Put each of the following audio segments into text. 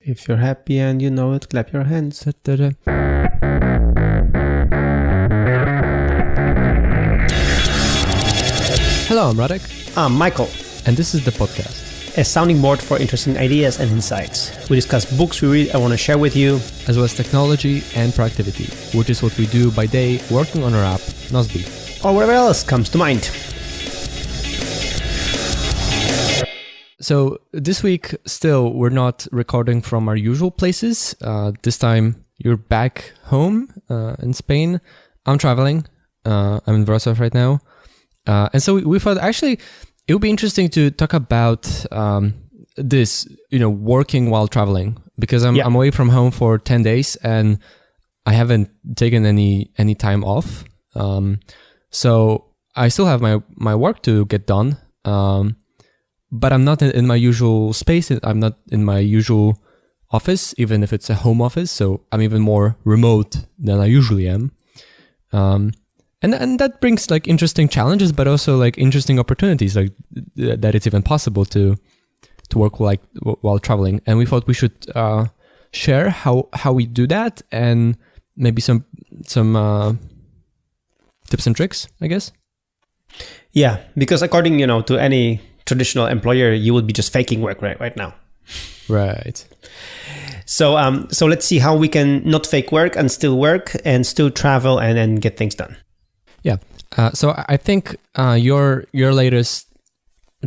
If you're happy and you know it, clap your hands. Da-da-da. Hello, I'm Radek. I'm Michael, And this is the podcast, a sounding board for interesting ideas and insights. We discuss books we read and want to share with you, as well as technology and productivity, which is what we do by day working on our app, Nozbe. or whatever else comes to mind. So this week, still, we're not recording from our usual places. This time, you're back home in Spain. I'm traveling. I'm in Wrocław right now. And so we thought, actually, it would be interesting to talk about this, working while traveling. Because I'm away from home for 10 days and I haven't taken any time off. So I still have my work to get done. But I'm not in my usual space. I'm not in my usual office, even if it's a home office. So I'm even more remote than I usually am. And that brings like interesting challenges, but also like interesting opportunities, like that it's even possible to work while traveling. And we thought we should share how we do that and maybe some tips and tricks, I guess. Yeah, because according, to any traditional employer, you would be just faking work right now. Right. So let's see how we can not fake work and still travel and then get things done. Yeah. So I think your latest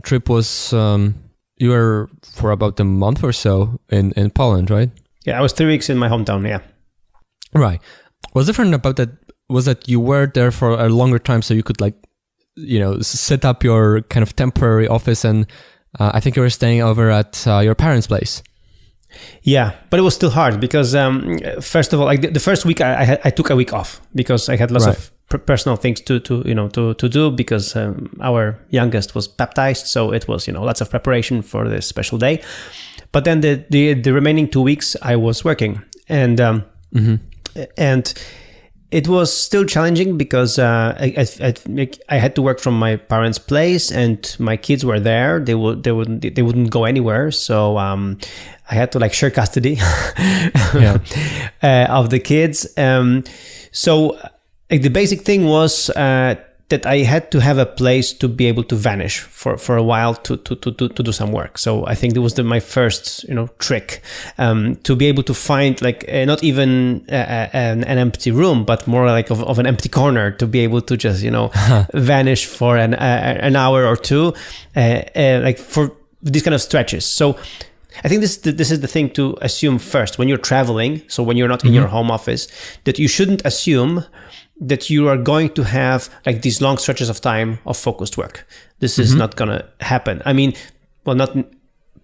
trip was you were for about a month or so in Poland, right? Yeah, I was 3 weeks in my hometown. Yeah. Right. What's different about that was that you were there for a longer time, so you could set up your kind of temporary office, and I think you were staying over at your parents' place. Yeah, but it was still hard because first of all, like the first week, I took a week off because I had lots of personal things to do because our youngest was baptized, so it was lots of preparation for this special day. But then the remaining 2 weeks I was working, and it was still challenging because I had to work from my parents' place, and my kids were there. They wouldn't go anywhere, so I had to share custody of the kids. So the basic thing was that I had to have a place to be able to vanish for a while to do some work. So I think that was my first trick, to be able to find not even an empty room, but more of an empty corner to be able to just vanish for an hour or two, for these kind of stretches. So I think this is the thing to assume first when you're traveling. So when you're not in your home office, that you shouldn't assume that you are going to have these long stretches of time of focused work. This is not going to happen. I mean, well, not.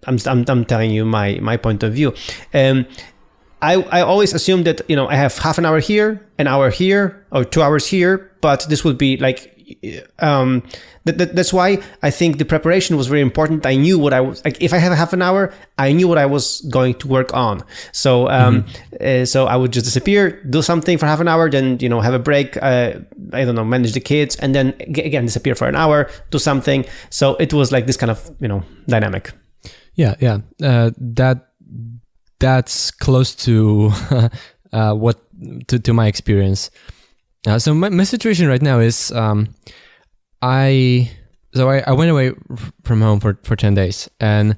I'm telling you my point of view. I always assume that I have half an hour here, an hour here, or 2 hours here, but this would be that's why I think the preparation was very important. I knew what I was if I have half an hour, I knew what I was going to work on. So so I would just disappear, do something for half an hour, then have a break, manage the kids, and then again disappear for an hour, do something. So it was this kind of dynamic. Yeah. That's close to what to my experience. So my situation right now is I went away from home for 10 days, and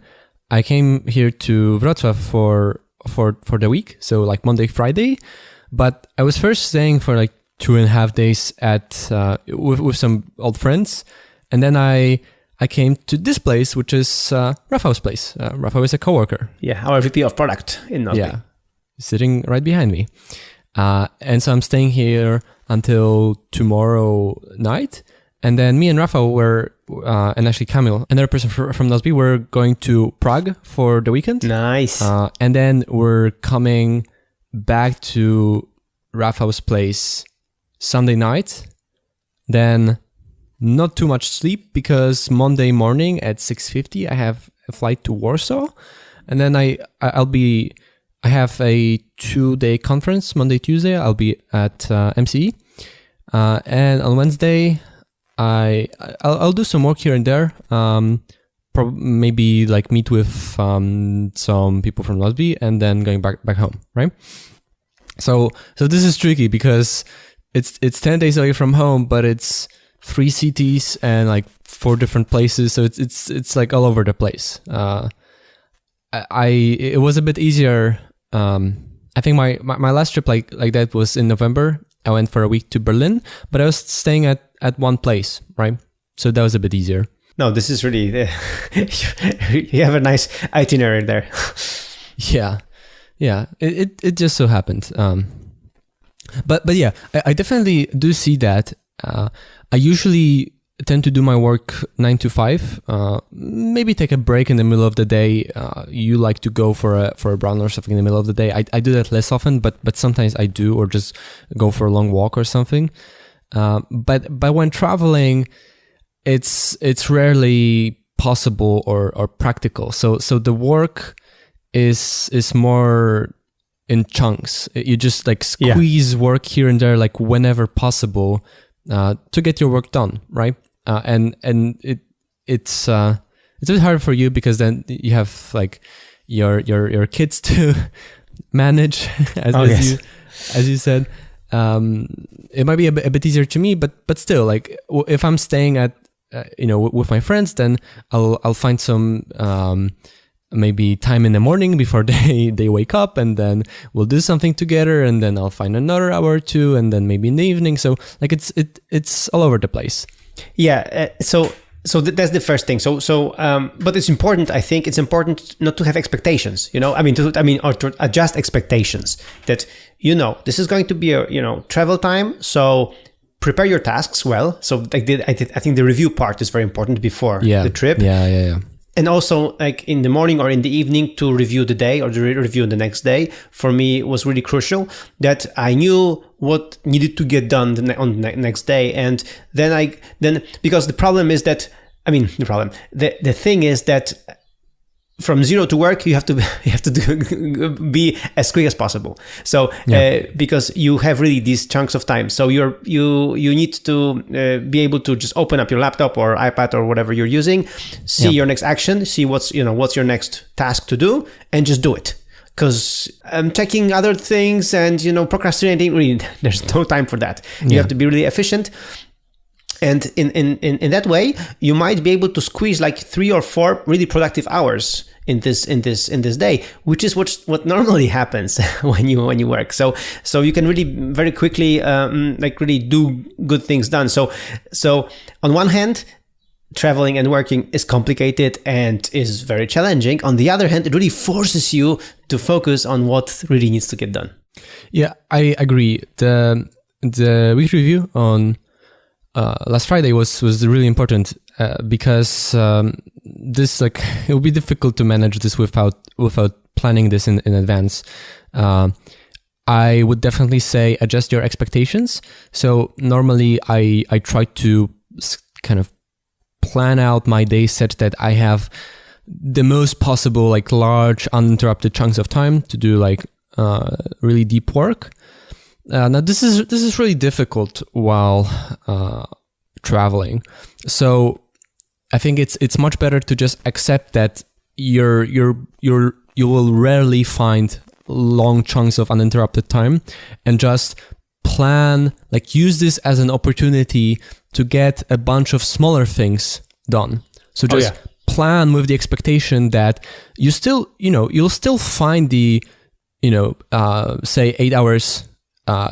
I came here to Wrocław for the week, so Monday, Friday. But I was first staying for 2.5 days at with some old friends, and then I came to this place, which is Rafał's place. Rafał is a coworker. Yeah, our VP of product in Nozbe. Yeah, sitting right behind me. And so I'm staying here until tomorrow night. And then me and Rafał and actually Kamil, another person from Nozbe, we're going to Prague for the weekend. Nice. And then we're coming back to Rafał's place Sunday night. Then not too much sleep because Monday morning at 6:50 I have a flight to Warsaw. And then I have a 2-day conference, Monday, Tuesday. I'll be at MCE. And on Wednesday, I'll do some work here and there. maybe like meet with some people from Nozbe and then going back home, right? So this is tricky because it's 10 days away from home, but it's 3 cities and like 4 different places, so it's like all over the place. It was a bit easier. I think my last trip like that was in November. I went for a week to Berlin, but I was staying at one place, right? So that was a bit easier. No, this is really you have a nice itinerary there. Yeah. It just so happened. But yeah, I definitely do see that. I usually tend to do my work 9 to 5. Maybe take a break in the middle of the day. You like to go for a run or something in the middle of the day. I do that less often, but sometimes I do, or just go for a long walk or something. But when traveling, it's rarely possible or practical. So the work is more in chunks. You just like squeeze work here and there, like whenever possible, to get your work done, right? And it's a bit hard for you because then you have like your kids to manage, as you said. It might be a bit easier to me, but still, like if I'm staying at with my friends, then I'll find some maybe time in the morning before they wake up, and then we'll do something together, and then I'll find another hour or two, and then maybe in the evening. So like it's all over the place. Yeah. So that's the first thing. But it's important. I think it's important not to have expectations. Or to adjust expectations. That this is going to be a travel time. So prepare your tasks well. So I think the review part is very important before the trip. Yeah. And also, like in the morning or in the evening, to review the day or to review the next day, for me was really crucial. That I knew what needed to get done on the next day, and then because the problem is that the thing is that from zero to work, you have to be as quick as possible. So because you have really these chunks of time, so you need to be able to just open up your laptop or iPad or whatever you're using, see your next action, see what's your next task to do, and just do it. Because checking other things and procrastinating, really, there's no time for that. You have to be really efficient. And in that way, you might be able to squeeze like 3 or 4 really productive hours in this day, which is what normally happens when you work. So you can really very quickly really do good things done. So on one hand, traveling and working is complicated and is very challenging. On the other hand, it really forces you to focus on what really needs to get done. Yeah, I agree. The week review on last Friday was really important because this it will be difficult to manage this without planning this in advance. I would definitely say adjust your expectations. So normally I try to kind of plan out my day such that I have the most possible like large uninterrupted chunks of time to do like really deep work. Now this is really difficult while traveling. So I think it's much better to just accept that you will rarely find long chunks of uninterrupted time, and just plan, like use this as an opportunity to get a bunch of smaller things done. So just plan with the expectation that you'll still find the say 8 hours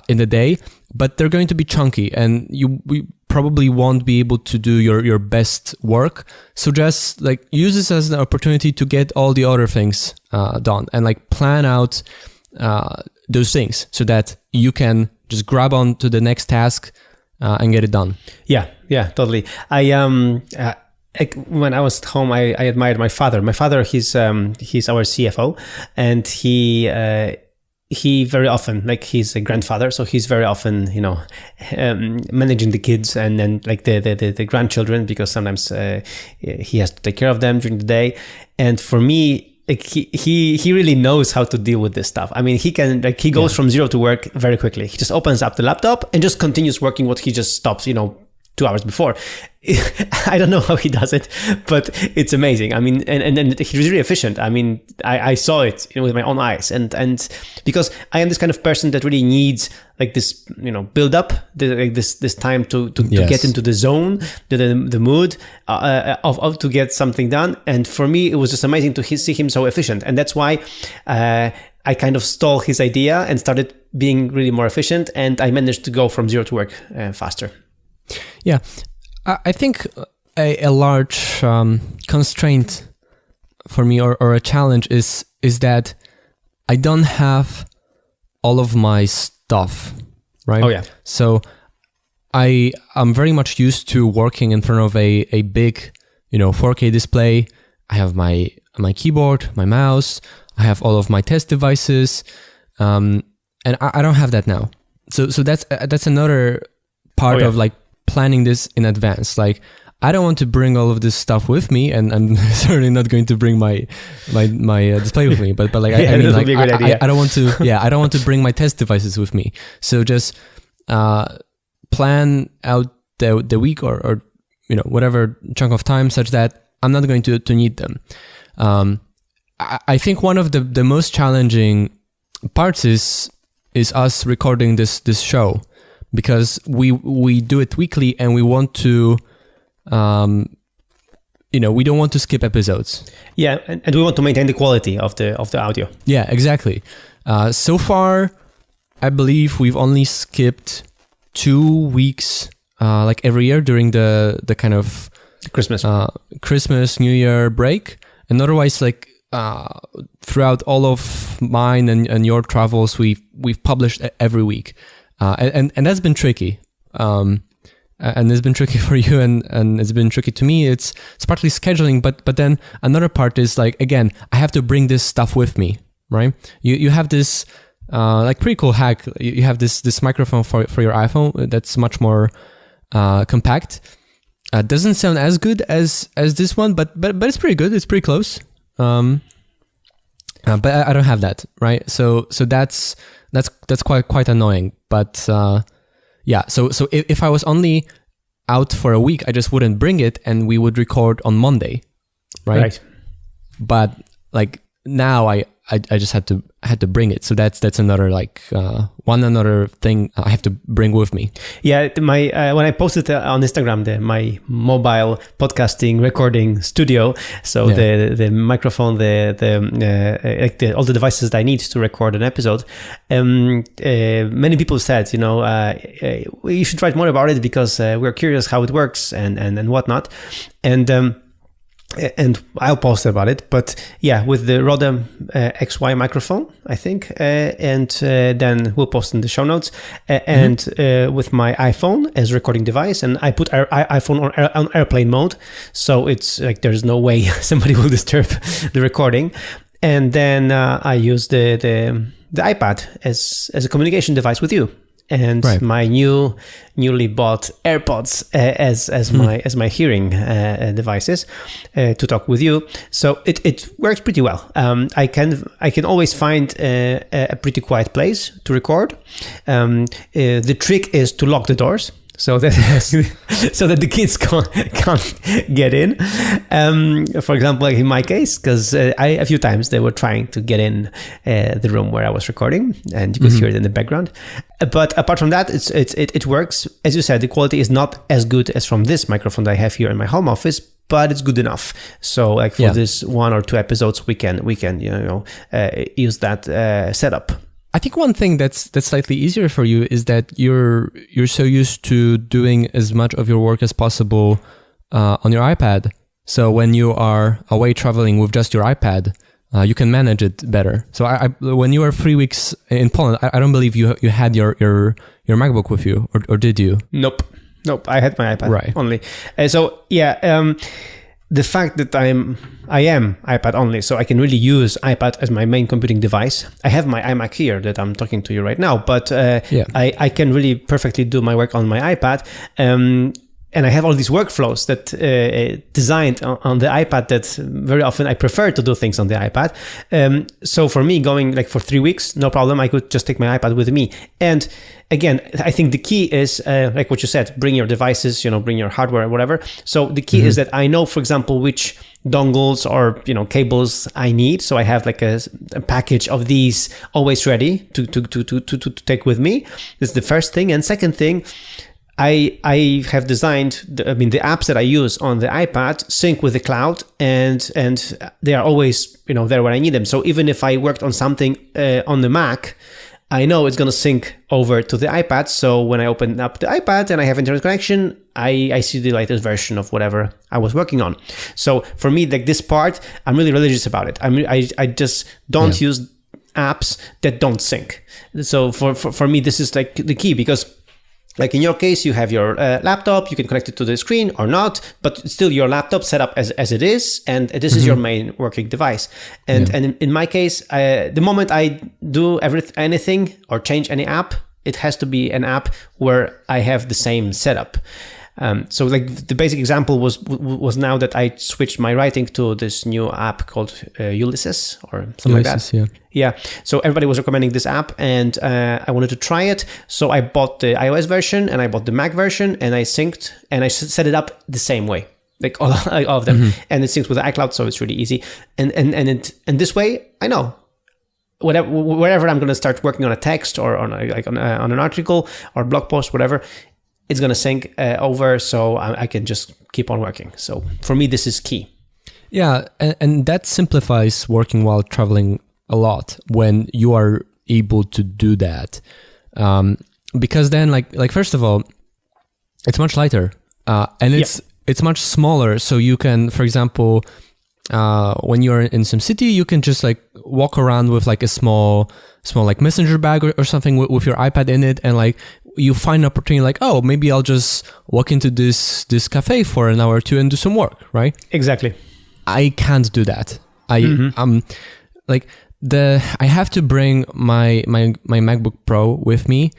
in the day, but they're going to be chunky, and we probably won't be able to do your best work. So just like use this as an opportunity to get all the other things done, and like plan out those things so that you can just grab on to the next task and get it done. Yeah, totally. When I was at home, I admired my father. My father, he's our CFO, and he very often, like, he's a grandfather, so he's very often, managing the kids and then like the grandchildren, because sometimes he has to take care of them during the day. And for me, like, he really knows how to deal with this stuff. I mean, he goes from zero to work very quickly. He just opens up the laptop and just continues working what he just stops, 2 hours before. I don't know how he does it, but it's amazing. I mean, and he's really efficient. I mean, I saw it with my own eyes, and because I am this kind of person that really needs like this, build up, this time to get into the zone, the mood of to get something done. And for me, it was just amazing to see him so efficient, and that's why I kind of stole his idea and started being really more efficient, and I managed to go from zero to work faster. Yeah, I think a large constraint for me or a challenge is that I don't have all of my stuff, right? Oh yeah. So I'm very much used to working in front of a big, 4K display. I have my keyboard, my mouse. I have all of my test devices, and I don't have that now. So that's another part of like planning this in advance. Like, I don't want to bring all of this stuff with me, and I'm certainly not going to bring my display with me. But like, I mean, like, I don't want to. Yeah, I don't want to bring my test devices with me. So just plan out the week or whatever chunk of time such that I'm not going to need them. I think one of the most challenging parts is us recording this show, because we do it weekly and we want to, we don't want to skip episodes. Yeah, and we want to maintain the quality of the audio. Yeah, exactly. So far, I believe we've only skipped 2 weeks, like every year during the kind of Christmas, New Year break, and otherwise like throughout all of mine and your travels, we've published every week. And that's been tricky. And it's been tricky for you and it's been tricky to me. It's partly scheduling, but then another part is like, again, I have to bring this stuff with me, right? You have this like pretty cool hack. You have this microphone for your iPhone that's much more compact. Doesn't sound as good as this one, but it's pretty good. It's pretty close. But I don't have that, right? So that's quite annoying. But yeah, so if I was only out for a week, I just wouldn't bring it, and we would record on Monday, right? But like now, I just had to bring it. So that's another like another thing I have to bring with me. Yeah, my when I posted on Instagram my mobile podcasting recording studio, so the microphone, all the devices that I need to record an episode. Many people said, you should write more about it because we're curious how it works and whatnot, and I'll post about it, but yeah, with the Rode XY microphone, I think, and then we'll post in the show notes, and with my iPhone as recording device, and I put our iPhone on airplane mode, so it's like there's no way somebody will disturb the recording, and then I use the iPad as a communication device with you. And my newly bought AirPods as my hearing devices to talk with you. So it works pretty well. I can always find a pretty quiet place to record. The trick is to lock the doors, so that the kids can't get in. For example, like in my case, because a few times they were trying to get in the room where I was recording, and you could hear it in the background. But apart from that, it works. As you said, the quality is not as good as from this microphone that I have here in my home office, but it's good enough. So like for this 1 or 2 episodes, we can use that setup. I think one thing that's slightly easier for you is that you're so used to doing as much of your work as possible on your iPad. So when you are away traveling with just your iPad, you can manage it better. So when you were 3 weeks in Poland, I don't believe you had your MacBook with you, or did you? Nope. I had my iPad only. So yeah. The fact that I am iPad only, so I can really use iPad as my main computing device. I have my iMac here that I'm talking to you right now, but I can really perfectly do my work on my iPad. and I have all these workflows that designed on the iPad that very often I prefer to do things on the iPad. So for me, going like for 3 weeks, no problem. I could just take my iPad with me. And again, I think the key is like what you said, bring your devices, bring your hardware or whatever. So the key is that I know, for example, which dongles or cables I need. So I have like a package of these always ready to take with me. That's the first thing. And second thing, I have designed the apps that I use on the iPad sync with the cloud, and they are always there when I need them. So even if I worked on something on the Mac, I know it's going to sync over to the iPad. So when I open up the iPad and I have internet connection, I see the latest version of whatever I was working on. So for me, like this part, I'm really religious about it. I just don't use apps that don't sync. So for me, this is like the key, because like in your case, you have your laptop, you can connect it to the screen or not, but still your laptop set up as it is, and this is your main working device. And in my case, the moment I do anything or change any app, it has to be an app where I have the same setup. So like the basic example was now that I switched my writing to this new app called Ulysses or something like that. Yeah. So everybody was recommending this app, and I wanted to try it. So I bought the iOS version and I bought the Mac version, and I synced and I set it up the same way, like all of them, and it syncs with iCloud, so it's really easy. And this way, I know wherever I'm going to start working on a text or on an article or blog post, whatever, it's going to sync over, so I can just keep on working. So for me, this is key. Yeah, and that simplifies working while traveling a lot when you are able to do that. Because then, like first of all, it's much lighter, and it's much smaller. So you can, for example, when you're in some city, you can just like walk around with like a small like messenger bag or something with your iPad in it, and like you find an opportunity like, oh, maybe I'll just walk into this cafe for an hour or two and do some work, right? Exactly. I can't do that. I have to bring my MacBook Pro with me,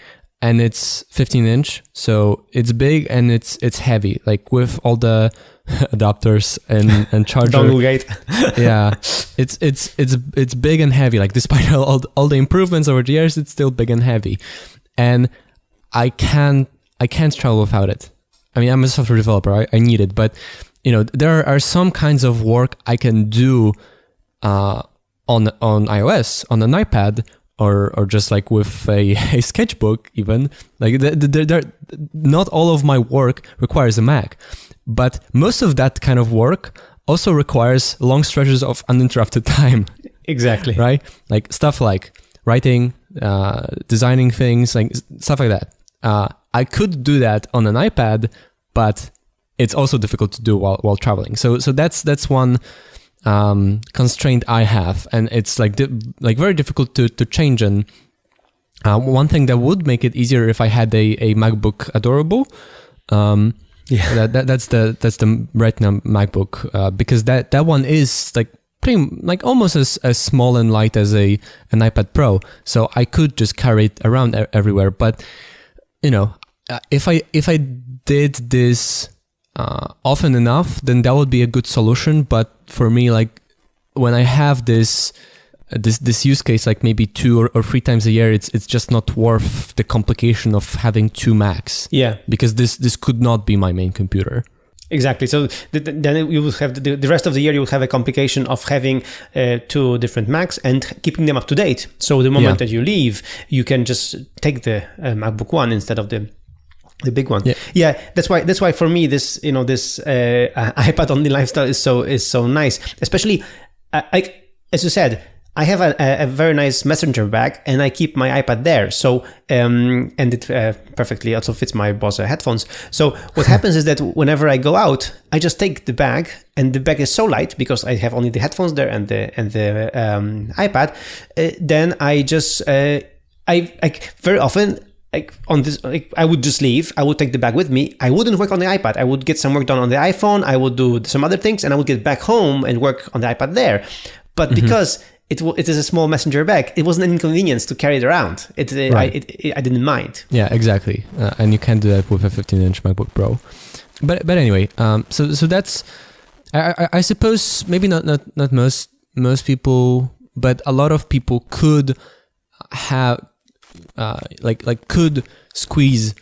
and it's 15-inch, so it's big and it's heavy, like with all the adapters and charger. Dongle gate. Yeah, it's big and heavy. Like despite all the improvements over the years, it's still big and heavy, and I can't travel without it. I mean, I'm a software developer. I need it, but there are some kinds of work I can do on iOS, on an iPad, or just like with a sketchbook even. Like not all of my work requires a Mac, but most of that kind of work also requires long stretches of uninterrupted time. Exactly. Right? Like stuff like writing, designing things, like stuff like that. I could do that on an iPad, but it's also difficult to do while traveling. So that's one constraint I have, and it's like very difficult to change. And one thing that would make it easier if I had a MacBook Adorable. That's the Retina MacBook, because that one is like pretty like almost as small and light as an iPad Pro, so I could just carry it around everywhere. But if I did this often enough, then that would be a good solution. But for me, like when I have this use case, like maybe 2 or 3 times a year, it's just not worth the complication of having 2 Macs. Yeah, because this could not be my main computer. Exactly. So then you will have the rest of the year, you will have a complication of having 2 different Macs and keeping them up to date. So the moment that you leave, you can just take the MacBook One instead of the big one. Yeah. That's why for me this iPad only lifestyle is so nice. Especially like as you said, I have a very nice messenger bag, and I keep my iPad there. So and it perfectly also fits my Bose headphones. So what happens is that whenever I go out, I just take the bag, and the bag is so light because I have only the headphones there and the iPad. Then I just I very often. Like on this, like I would just leave. I would take the bag with me. I wouldn't work on the iPad. I would get some work done on the iPhone. I would do some other things, and I would get back home and work on the iPad there. But because it is a small messenger bag, it wasn't an inconvenience to carry it around. I didn't mind. Yeah, exactly. And you can do that with a 15-inch MacBook Pro. But anyway, so that's I suppose maybe not most people, but a lot of people could have could squeeze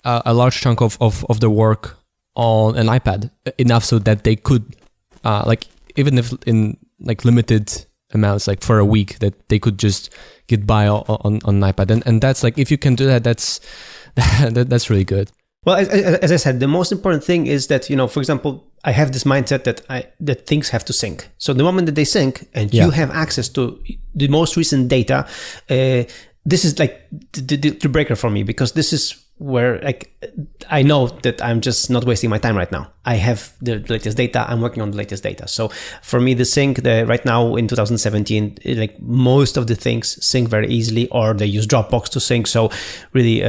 a large chunk of their work on an iPad enough so that they could even if in like limited amounts, like for a week, that they could just get by on an iPad, and that's like, if you can do that, that's really good. Well, as I said, the most important thing is that, for example, I have this mindset that things have to sync. So the moment that they sync and you have access to the most recent data, this is like the breaker for me, because this is where I know that I'm just not wasting my time right now. I have the latest data. I'm working on the latest data. So for me, the sync, right now in 2017, like most of the things sync very easily, or they use Dropbox to sync. So really,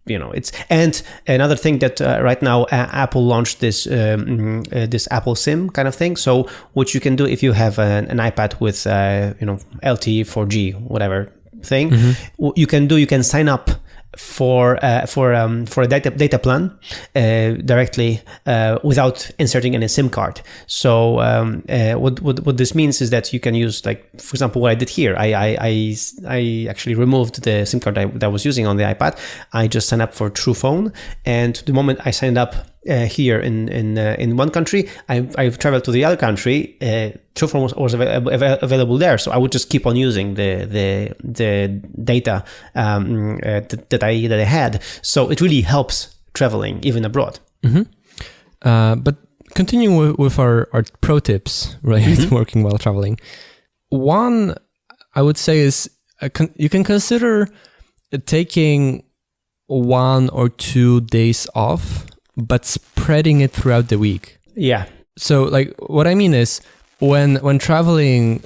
it's, and another thing that right now Apple launched this Apple SIM kind of thing. So what you can do if you have an iPad with LTE 4G whatever thing, you can sign up for a data plan directly without inserting any SIM card. So what this means is that you can use, like, for example, what I did here. I actually removed the SIM card that I was using on the iPad. I just signed up for True Phone, and the moment I signed up here in one country, I've traveled to the other country. True Phone was available there, so I would just keep on using the data that I had. So it really helps traveling even abroad. But continuing with our pro tips related to working while traveling, one I would say is you can consider taking 1 or 2 days off, but spreading it throughout the week. Yeah. So like what I mean is when traveling,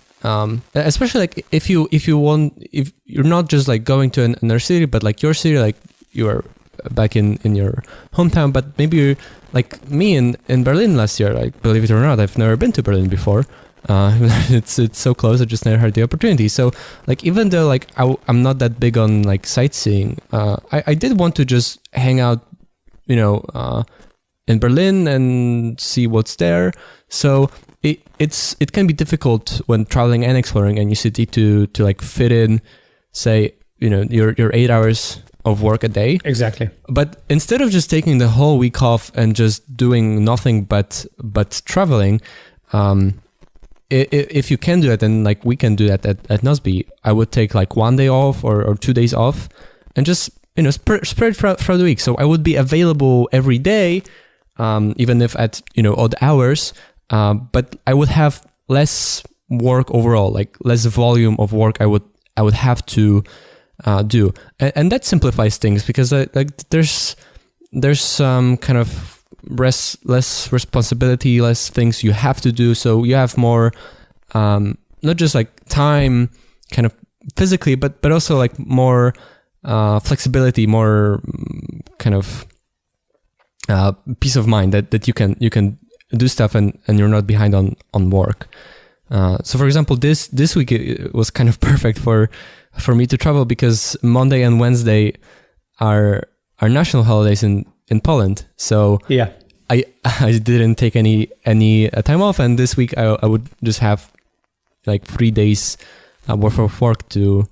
especially like if you're not just like going to another city, but like your city, like you are back in your hometown, but maybe you're like me in Berlin last year. Like, believe it or not, I've never been to Berlin before. It's so close. I just never had the opportunity. So like, even though like I'm not that big on like sightseeing, I did want to just hang out, in Berlin and see what's there. So it can be difficult when traveling and exploring any city to like fit in, say, your 8 hours of work a day. Exactly. But instead of just taking the whole week off and just doing nothing but traveling, if you can do that, then like we can do that at Nozbe, I would take like 1 day off or 2 days off and just spread throughout the week. So I would be available every day, even if at odd hours, but I would have less work overall, like less volume of work I would have to do, and that simplifies things, because like there's some kind of less responsibility, less things you have to do, so you have more not just like time kind of physically, but also like more flexibility, more kind of peace of mind that you can do stuff and you're not behind on work. So for example, this week it was kind of perfect for me to travel, because Monday and Wednesday are national holidays in Poland. So yeah, I didn't take any time off, and this week I would just have like 3 days worth of work to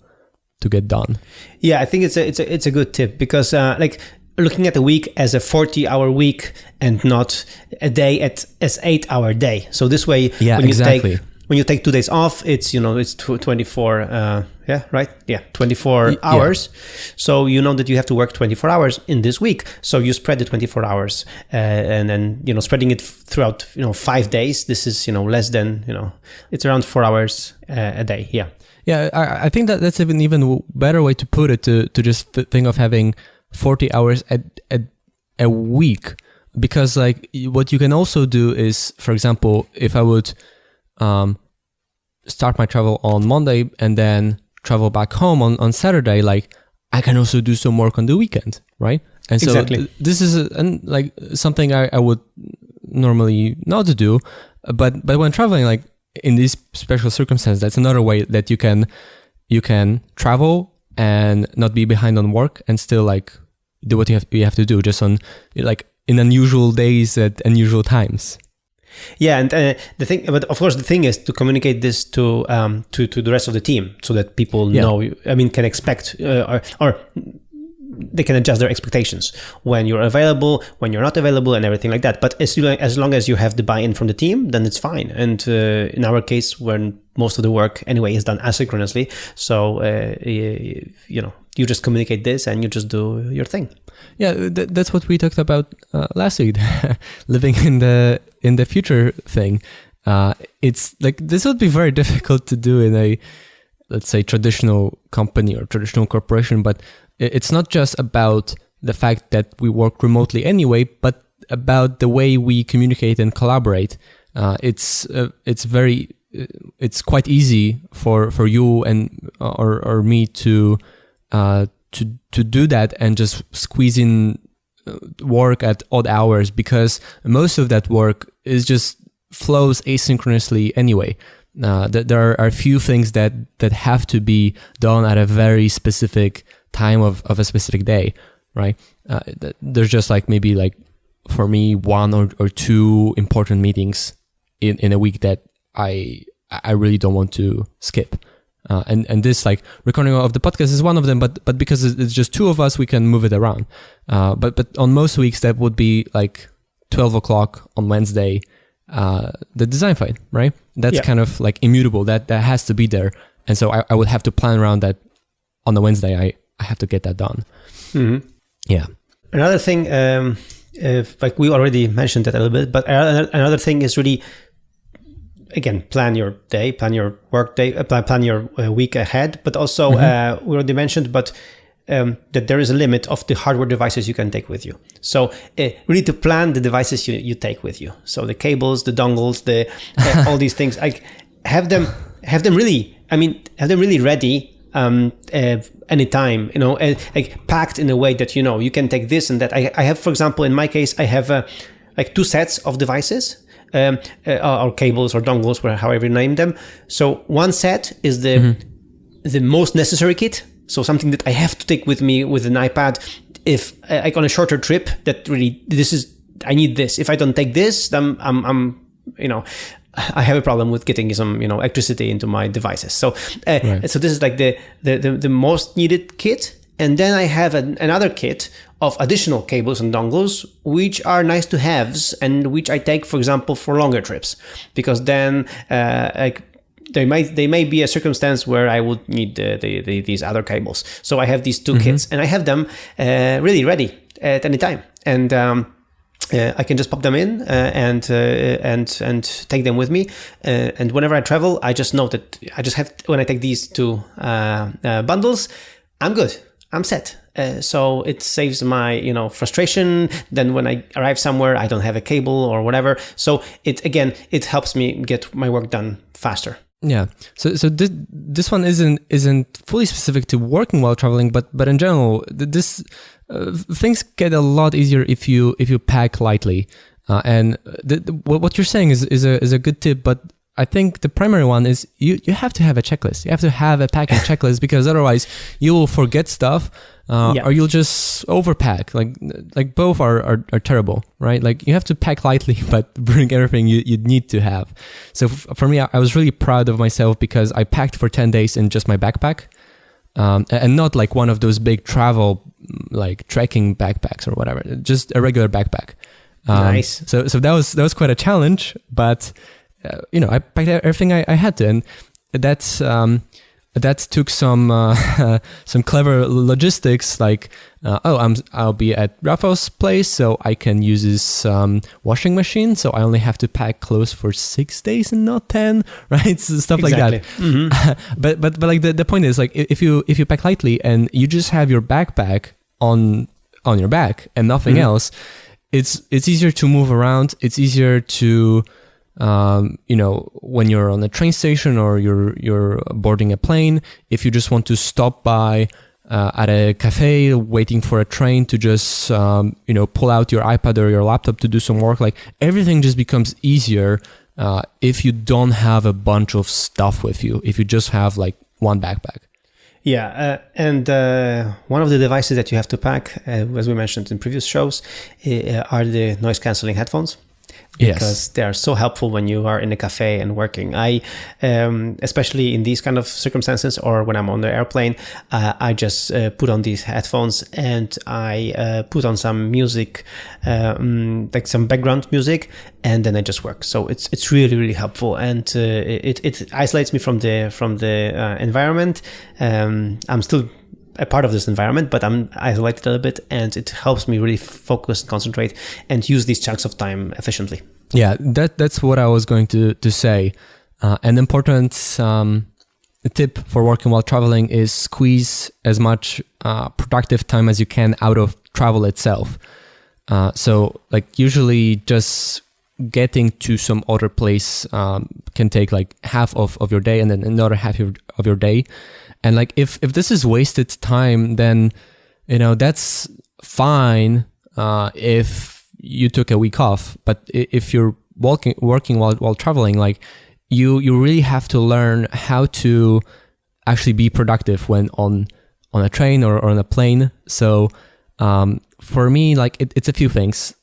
get done. Yeah, I think it's a good tip, because like looking at a week as a 40-hour week and not a day as 8-hour day. So this way, when you take 2 days off, it's it's 24. 24 hours. So that you have to work 24 hours in this week. So you spread the 24 hours, and then spreading it throughout 5 days. This is less than it's around 4 hours a day. Yeah. Yeah, I think that's even better way to put it, to just think of having 40 hours a week, because like what you can also do is, for example, if I would start my travel on Monday and then travel back home on Saturday, like I can also do some work on the weekend, right? And so exactly. This is like something I would normally not do, but when traveling, like in these special circumstances, that's another way that you can travel and not be behind on work and still like do what you have to do, just on like in unusual days at unusual times. Yeah, and but of course the thing is to communicate this to the rest of the team so that people know. I mean, can expect or they can adjust their expectations when you're available, when you're not available, and everything like that. But as long as you have the buy-in from the team, then it's fine. And in our case, when most of the work anyway is done asynchronously, so you just communicate this and you just do your thing. Yeah, that's what we talked about last week. Living in the future thing. It's like this would be very difficult to do in a, let's say, traditional company or traditional corporation, but it's not just about the fact that we work remotely anyway, but about the way we communicate and collaborate. It's quite easy for you and or me to do that and just squeeze in work at odd hours, because most of that work is just flows asynchronously anyway. There are a few things that have to be done at a very specific time of a specific day, right? There's just like maybe like for me 1 or 2 important meetings in a week that I really don't want to skip. And this like recording of the podcast is one of them, but because it's just 2 of us, we can move it around. But on most weeks that would be like 12 o'clock on Wednesday, the design fight, right? That's kind of like immutable. That has to be there, and so I would have to plan around that. On the Wednesday, I have to get that done. Mm-hmm. Yeah. Another thing, like we already mentioned that a little bit, but another thing is really, again, plan your day, plan your work day, plan your week ahead. But also, we already mentioned, but that there is a limit of the hardware devices you can take with you. So really to plan the devices you take with you. So the cables, the dongles, all these things, like have them really ready anytime, like packed in a way that you can take this and that. I have, for example, in my case, I have like 2 sets of devices, or cables or dongles, however you name them. So one set is the most necessary kit. So something that I have to take with me with an iPad if like on a shorter trip, that really I need this. If I don't take this, then I have a problem with getting some electricity into my devices. So so this is like the most needed kit. And then I have another kit of additional cables and dongles, which are nice to haves and which I take, for example, for longer trips, because then like there may be a circumstance where I would need these other cables. So I have these 2 kits, and I have them really ready at any time, and I can just pop them in and take them with me. And whenever I travel, I just know that when I take these 2 bundles, I'm good. I'm set. So it saves my frustration. Then when I arrive somewhere, I don't have a cable or whatever. So it helps me get my work done faster. Yeah. So this one isn't fully specific to working while traveling, but in general, this things get a lot easier if you pack lightly. And what you're saying is a good tip, but I think the primary one is you have to have a checklist. You have to have a packing checklist, because otherwise you will forget stuff, or you'll just overpack. Like both are terrible, right? Like you have to pack lightly, but bring everything you need to have. So for me, I was really proud of myself because I packed for 10 days in just my backpack, and not like one of those big travel like trekking backpacks or whatever, just a regular backpack. Nice. So that was quite a challenge, but. I packed everything I had to, and that took some clever logistics. Like, I'll be at Rafael's place, so I can use his washing machine. So I only have to pack clothes for 6 days and not 10, right? So stuff like that. Mm-hmm. but like the point is, like, if you pack lightly and you just have your backpack on your back and nothing else, it's easier to move around. It's easier to when you're on a train station or you're boarding a plane, if you just want to stop by at a cafe waiting for a train to just pull out your iPad or your laptop to do some work, like everything just becomes easier if you don't have a bunch of stuff with you, if you just have like one backpack. And one of the devices that you have to pack, as we mentioned in previous shows, are the noise cancelling headphones. Because they are so helpful when you are in a cafe and working. I, especially in these kind of circumstances, or when I'm on the airplane, I just put on these headphones and I put on some music, like some background music, and then I just work. So it's really, really helpful, and it isolates me from the environment. I'm still a part of this environment, but I'm isolated a little bit, and it helps me really focus, concentrate, and use these chunks of time efficiently. Yeah, that's what I was going to say. An important tip for working while traveling is squeeze as much productive time as you can out of travel itself. So like usually just getting to some other place can take like half of your day, and then another half of your day. And like if this is wasted time, then that's fine if you took a week off. But if you're working while traveling, like you really have to learn how to actually be productive when on a train or on a plane. So for me, like it's a few things.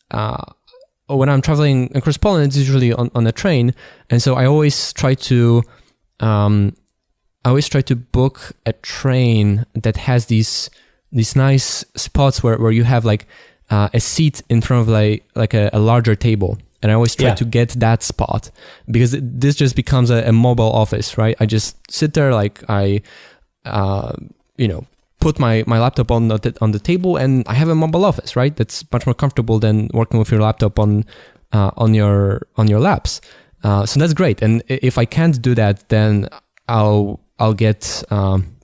When I'm traveling across Poland, it's usually on a train, and so I always try to book a train that has these nice spots where you have like a seat in front of like a larger table, and I always try to get that spot, because this just becomes a mobile office, right? I just sit there, like I put my laptop on the table, and I have a mobile office, right? That's much more comfortable than working with your laptop on your laps. So that's great. And if I can't do that, then I'll get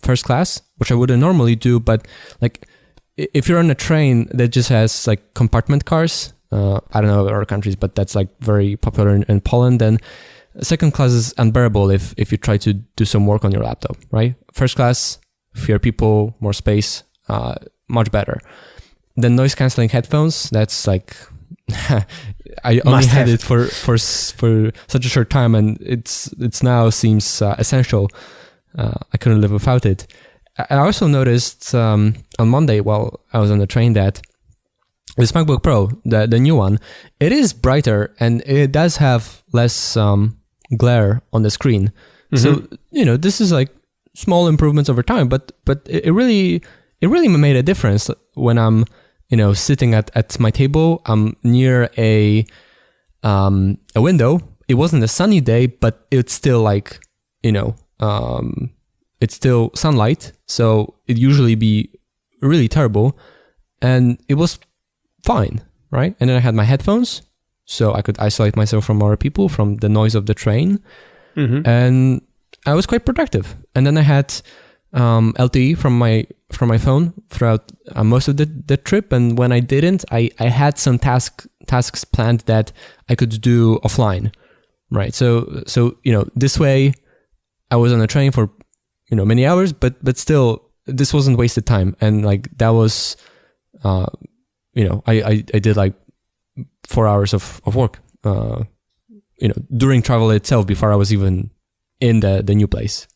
first class, which I wouldn't normally do. But like if you're on a train that just has like compartment cars, I don't know other countries, but that's like very popular in Poland, then second class is unbearable if you try to do some work on your laptop, right? First class, fewer people, more space, much better. Then noise cancelling headphones, that's like I only had it for such a short time, and it's now seems essential. I couldn't live without it. I also noticed on Monday while I was on the train that this MacBook Pro, the new one, it is brighter and it does have less glare on the screen. Mm-hmm. So this is like small improvements over time, but it really made a difference when I'm sitting at my table. I'm near a window. It wasn't a sunny day, but it's still like it's still sunlight, so it usually be really terrible, and it was fine, right? And then I had my headphones, so I could isolate myself from other people, from the noise of the train, mm-hmm. and I was quite productive. And then I had LTE from my phone throughout most of the trip, and when I didn't, I had some tasks planned that I could do offline, right? So this way I was on a train for many hours, but still this wasn't wasted time, and like that was I did like 4 hours of work during travel itself before I was even in the new place.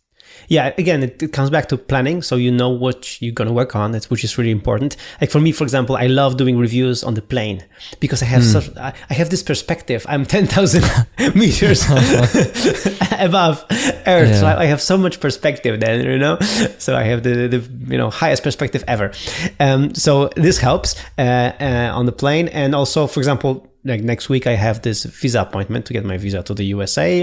Yeah, again, it comes back to planning, so you know what you're going to work on, which is really important. Like for me, for example, I love doing reviews on the plane because I have I have this perspective. I'm 10,000 meters above Earth, yeah. So I have so much perspective then, So I have the highest perspective ever. So this helps on the plane, and also, for example, like next week I have this visa appointment to get my visa to the USA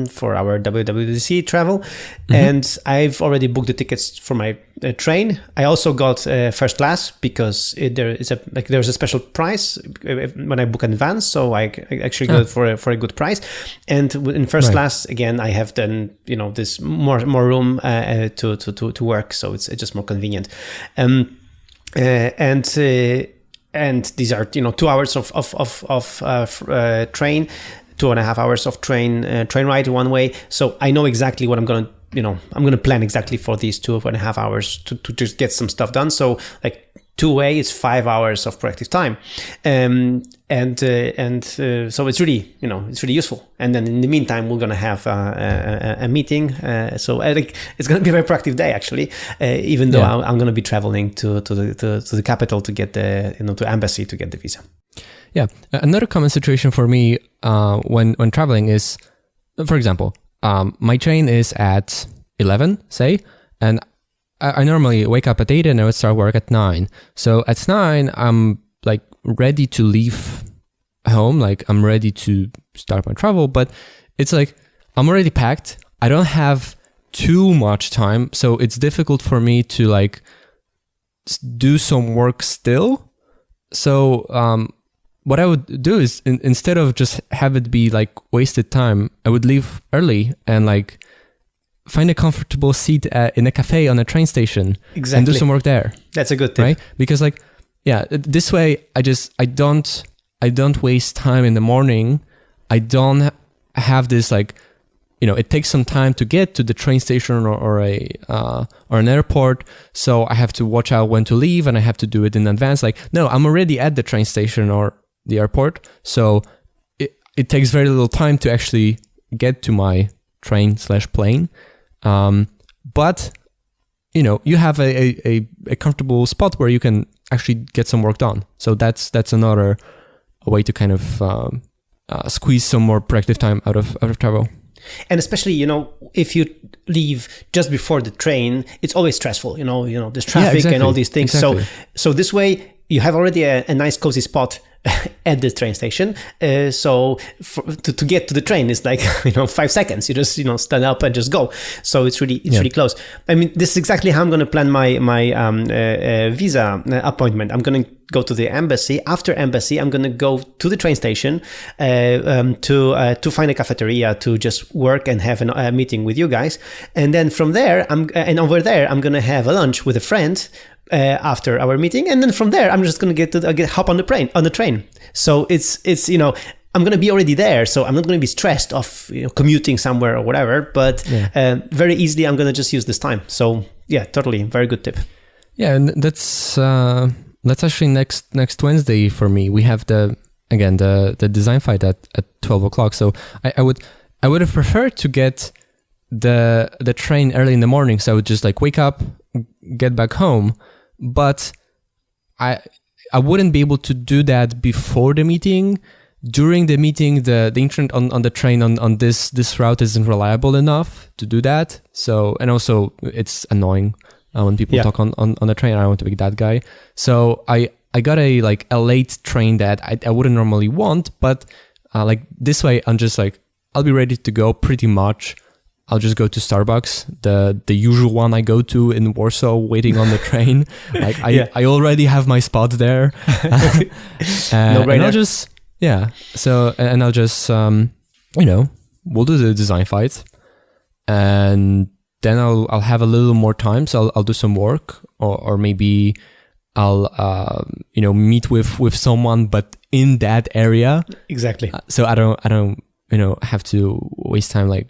for our WWDC travel, mm-hmm. and I've already booked the tickets for my train. I also got first class because there's a special price when I book in advance, so I actually got it for a good price. And in first class again, I have then this more room to work, so it's just more convenient. And these are 2 hours of train, 2.5 hours of train ride one way. So I know exactly what I'm gonna I'm gonna plan exactly for these 2.5 hours to just get some stuff done. So like two-way, it's 5 hours of productive time. So it's really, it's really useful. And then in the meantime, we're going to have a meeting. So I think it's going to be a very productive day, actually, even though I'm going to be traveling to the capital to get to embassy to get the visa. Yeah. Another common situation for me when traveling is, for example, my train is at 11, say, and I normally wake up at 8 and I would start work at 9. So at 9, I'm like ready to leave home, like I'm ready to start my travel, but it's like I'm already packed. I don't have too much time, so it's difficult for me to like do some work still. So what I would do is instead of just have it be like wasted time, I would leave early and like find a comfortable seat in a cafe on a train station and do some work there. That's a good tip. Right? Because like, yeah, this way I don't waste time in the morning. I don't have this like, it takes some time to get to the train station or an airport. So I have to watch out when to leave and I have to do it in advance. Like, no, I'm already at the train station or the airport. So it takes very little time to actually get to my train/plane. But you have a comfortable spot where you can actually get some work done. So that's another way to kind of squeeze some more productive time out of travel. And especially, if you leave just before the train, it's always stressful. There's traffic and all these things. Exactly. So this way you have already a nice cozy spot at the train station. So to get to the train is like 5 seconds. You just stand up and just go. So it's really close. I mean, this is exactly how I'm going to plan my visa appointment. I'm going to go to the embassy. After embassy, I'm going to go to the train station to find a cafeteria to just work and have a meeting with you guys. And then from there, over there, I'm going to have a lunch with a friend after our meeting, and then from there I'm just going to hop on the train. So it's I'm going to be already there, so I'm not going to be stressed of commuting somewhere or whatever. But very easily I'm going to just use this time. So yeah, totally, very good tip. Yeah, and that's actually next Wednesday for me. We have the design fight at 12 o'clock. So I would have preferred to get the train early in the morning. So I would just like wake up, get back home. But I wouldn't be able to do that before the meeting. During the meeting, the internet on the train on this route isn't reliable enough to do that. So, and also it's annoying when people talk on the train. I don't want to be that guy. So I got a late train that I wouldn't normally want, but like this way I'm just like I'll be ready to go pretty much. I'll just go to Starbucks, the usual one I go to in Warsaw, waiting on the train. Like I already have my spot there. No brainer. And I'll just So and I'll just we'll do the design fight, and then I'll have a little more time. So I'll do some work, or maybe I'll meet with someone, but in that area. Exactly. So I don't have to waste time like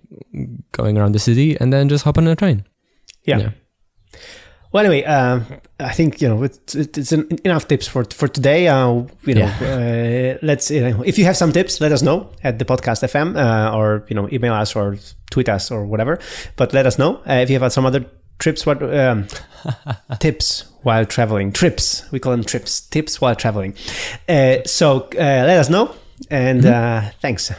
going around the city and then just hop on a train. Yeah. Well, anyway, I think it's enough tips for today. Let's if you have some tips, let us know at the podcast FM or email us or tweet us or whatever. But let us know if you have some other trips. What tips while traveling? Trips, we call them trips. Tips while traveling. So let us know, and thanks.